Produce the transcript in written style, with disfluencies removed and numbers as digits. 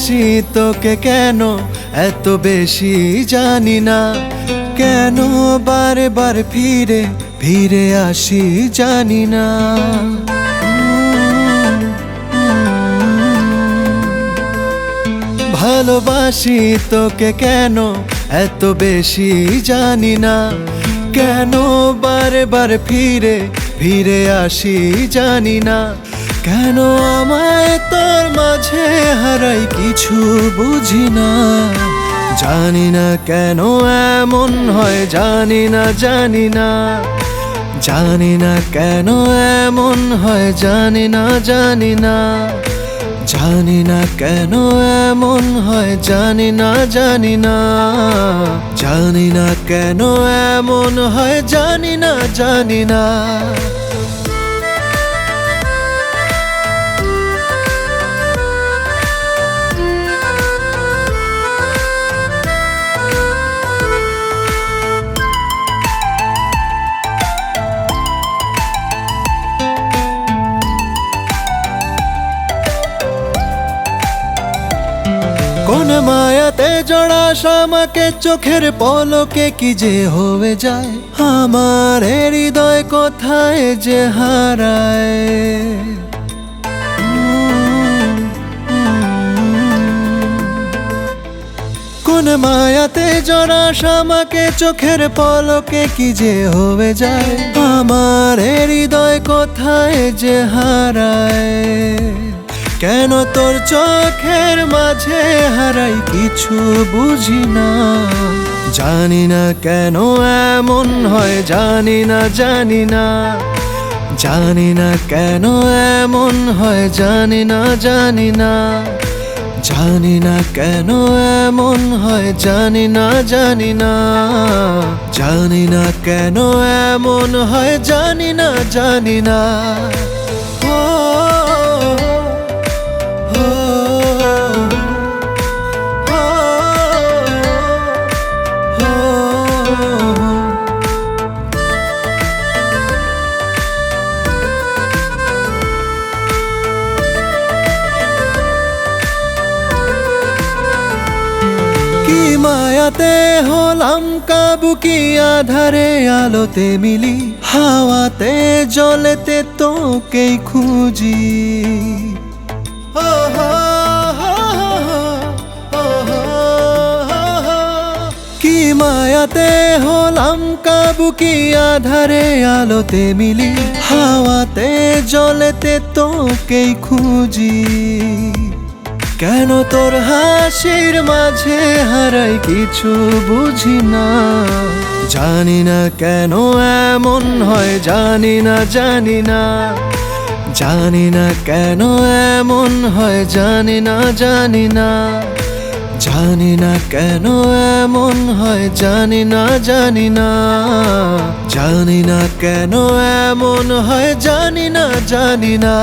ভালোবাসি তোকে কেন এত বেশি জানি না, কেন বারে বার ফিরে ফিরে আসি জানি না। ভালোবাসি তোকে কেন এত বেশি জানি না, কেন বারে বার ফিরে ফিরে আসি জানি না। কেন আমায় তোর মাঝে হারাই কিছু বুঝি না, জানি না কেন এমন হয়, জানি না জানি না, জানি না কেন এমন হয়, জানি না জানি না, জানি না কেন এমন হয়, জানি না জানি না, জানি না কেন এমন হয়, জানি না জানি না। কোন মায়াতে জড়া আমাকে চোখের পলকে কি যে হয়ে যায়, আমার হৃদয় কোথায় যে হারায়। কোন মায়াতে জড়া আমাকে চোখের পলকে কি যে হয়ে যায়, আমার হৃদয় কোথায় যে হারায়। কেন তোর চোখের মাঝে হারাই কিছু বুঝি না, জানি না কেন এমন হয়, জানি না জানি না, জানি না কেন এমন হয়, জানি না জানি না, জানি না কেন এমন হয়, জানি না জানি না, জানি না কেন এমন হয়, জানি না জানি না। মায়াতে হলাম কাবু, কি আধারে আলোতে মিলি, হাওয়াতে জলেতে তোকেই খুঁজি। কি মায়াতে হলাম কাবু, কি আধারে আলোতে মিলি, হাওয়াতে জলেতে তোকেই খুঁজি। কেন তোর হাসির মাঝে হারাই কিছু বুঝি না, জানি না কেন এমন হয়, জানি না জানি না, জানি না কেন এমন হয়, জানি না জানি না, জানি না কেন এমন হয়, জানি না জানি না, জানি না কেন এমন হয়, জানি না জানি না।